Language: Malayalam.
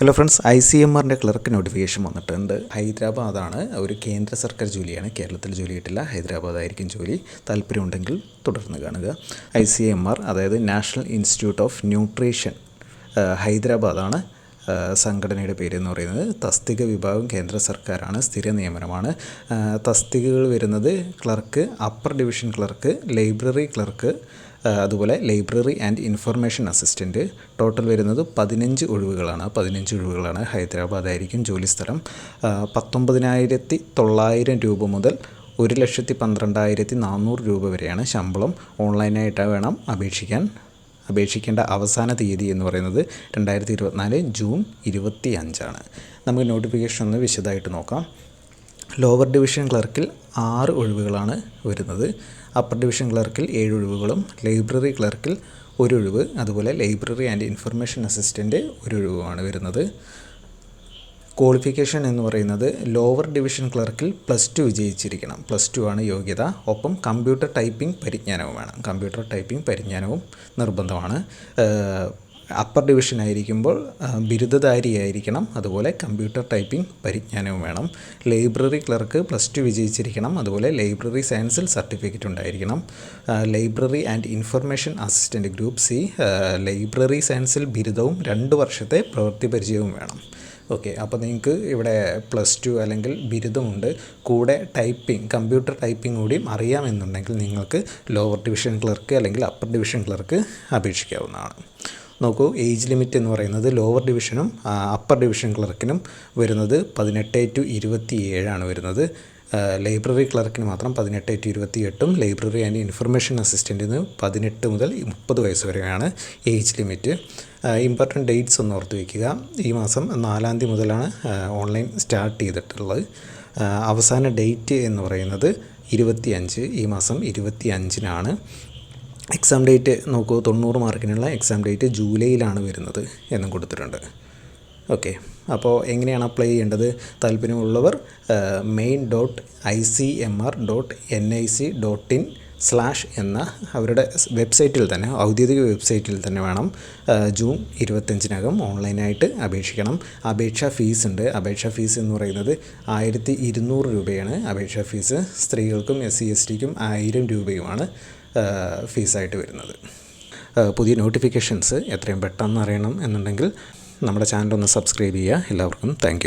Hello friends, ICMR clerk notification വന്നിട്ടുണ്ട്. ഹൈദരാബാദാണ്, ഒരു കേന്ദ്ര സർക്കാർ ജോലിയാണ്. കേരളത്തിൽ ജോലി കിട്ടില്ല, ഹൈദരാബാദായിരിക്കും ജോലി. താല്പര്യമുണ്ടെങ്കിൽ തുടർന്ന് കാണുക. ICMR അതായത് നാഷണൽ ഇൻസ്റ്റിറ്റ്യൂട്ട് ഓഫ് ന്യൂട്രീഷൻ, ഹൈദരാബാദാണ് സംഘടനയുടെ പേരെന്ന് പറയുന്നത്. തസ്തിക വിഭാഗം കേന്ദ്ര സർക്കാരാണ്, സ്ഥിര നിയമനമാണ്. തസ്തികകൾ വരുന്നത് clerk, upper division clerk, library clerk, അതുപോലെ library and information assistant. Total വരുന്നത് 15 ഒഴിവുകളാണ്. ഹൈദരാബാദായിരിക്കും ജോലി സ്ഥലം. 19,900 രൂപ മുതൽ 1,12,400 രൂപ വരെയാണ് ശമ്പളം. ഓൺലൈനായിട്ട് വേണം അപേക്ഷിക്കേണ്ട അവസാന തീയതി എന്ന് പറയുന്നത് 2024 ജൂൺ 25 നമുക്ക് നോട്ടിഫിക്കേഷൻ ഒന്ന് വിശദമായിട്ട് നോക്കാം. ലോവർ ഡിവിഷൻ ക്ലർക്കിൽ 6 ഒഴിവുകളാണ് വരുന്നത്. അപ്പർ ഡിവിഷൻ ക്ലർക്കിൽ 7 ഒഴിവുകളും, ലൈബ്രറി ക്ലർക്കിൽ 1 ഒഴിവ്, അതുപോലെ ലൈബ്രറി ആൻഡ് ഇൻഫർമേഷൻ അസിസ്റ്റൻ്റ് 1 ഒഴിവുമാണ് വരുന്നത്. ക്വാളിഫിക്കേഷൻ എന്ന് പറയുന്നത് ലോവർ ഡിവിഷൻ ക്ലർക്കിൽ +2 വിജയിച്ചിരിക്കണം. +2 ആണ് യോഗ്യത. ഒപ്പം കമ്പ്യൂട്ടർ ടൈപ്പിംഗ് പരിജ്ഞാനവും വേണം. കമ്പ്യൂട്ടർ ടൈപ്പിംഗ് പരിജ്ഞാനവും നിർബന്ധമാണ്. അപ്പർ ഡിവിഷൻ ആയിരിക്കുമ്പോൾ ബിരുദധാരിയായിരിക്കണം, അതുപോലെ കമ്പ്യൂട്ടർ ടൈപ്പിംഗ് പരിജ്ഞാനവും വേണം. ലൈബ്രറി ക്ലർക്ക് +2 വിജയിച്ചിരിക്കണം, അതുപോലെ ലൈബ്രറി സയൻസിൽ സർട്ടിഫിക്കറ്റ് ഉണ്ടായിരിക്കണം. Library and information assistant group C, library സയൻസിൽ ബിരുദവും 2 വർഷത്തെ പ്രവൃത്തി പരിചയവും വേണം. ഓക്കെ, അപ്പോൾ നിങ്ങൾക്ക് ഇവിടെ +2 അല്ലെങ്കിൽ ബിരുദമുണ്ട്, കൂടെ കമ്പ്യൂട്ടർ ടൈപ്പിംഗ് കൂടിയും അറിയാമെന്നുണ്ടെങ്കിൽ നിങ്ങൾക്ക് ലോവർ ഡിവിഷൻ ക്ലർക്ക് അല്ലെങ്കിൽ അപ്പർ ഡിവിഷൻ ക്ലർക്ക് അപേക്ഷിക്കാവുന്നതാണ്. നോക്കൂ, ഏജ് ലിമിറ്റ് എന്ന് പറയുന്നത് ലോവർ ഡിവിഷനും അപ്പർ ഡിവിഷൻ ക്ലർക്കിനും വരുന്നത് 18 to 27 വരുന്നത്. ലൈബ്രറി ക്ലർക്കിന് മാത്രം 18 to 28, ലൈബ്രറി ആൻഡ് ഇൻഫർമേഷൻ അസിസ്റ്റൻറ്റിന് 18 മുതൽ 30 വയസ്സ് വരെയാണ് ഏജ് ലിമിറ്റ്. ഇമ്പോർട്ടൻറ്റ് ഡേറ്റ്സ് ഒന്ന് ഓർത്ത് വയ്ക്കുക. ഈ മാസം 4 മുതലാണ് ഓൺലൈൻ സ്റ്റാർട്ട് ചെയ്തിട്ടുള്ളത്. അവസാന ഡേറ്റ് എന്ന് പറയുന്നത് 25, ഈ മാസം 25 എക്സാം ഡേറ്റ് നോക്കൂ, 90 മാർക്കിനുള്ള എക്സാം ഡേറ്റ് ജൂലൈയിലാണ് വരുന്നത് എന്നും കൊടുത്തിട്ടുണ്ട്. ഓക്കെ, അപ്പോൾ എങ്ങനെയാണ് അപ്ലൈ ചെയ്യേണ്ടത്? താല്പര്യമുള്ളവർ main.icmr.nic.in/ എന്ന അവരുടെ വെബ്സൈറ്റിൽ തന്നെ, ഔദ്യോഗിക വെബ്സൈറ്റിൽ തന്നെ വേണം ജൂൺ 25 ഓൺലൈനായിട്ട് അപേക്ഷിക്കണം. അപേക്ഷാ ഫീസ് ഉണ്ട്. അപേക്ഷാ ഫീസ് എന്ന് പറയുന്നത് 1,200 രൂപയാണ് അപേക്ഷാ ഫീസ്. സ്ത്രീകൾക്കും SC STക്കും 1000 രൂപയുമാണ് ഫീസായിട്ട് വരുന്നത്. പുതിയ നോട്ടിഫിക്കേഷൻസ് എത്രയും പെട്ടെന്ന് അറിയണം എന്നുണ്ടെങ്കിൽ നമ്മുടെ ചാനൽ ഒന്ന് സബ്സ്ക്രൈബ് ചെയ്യുക. എല്ലാവർക്കും താങ്ക്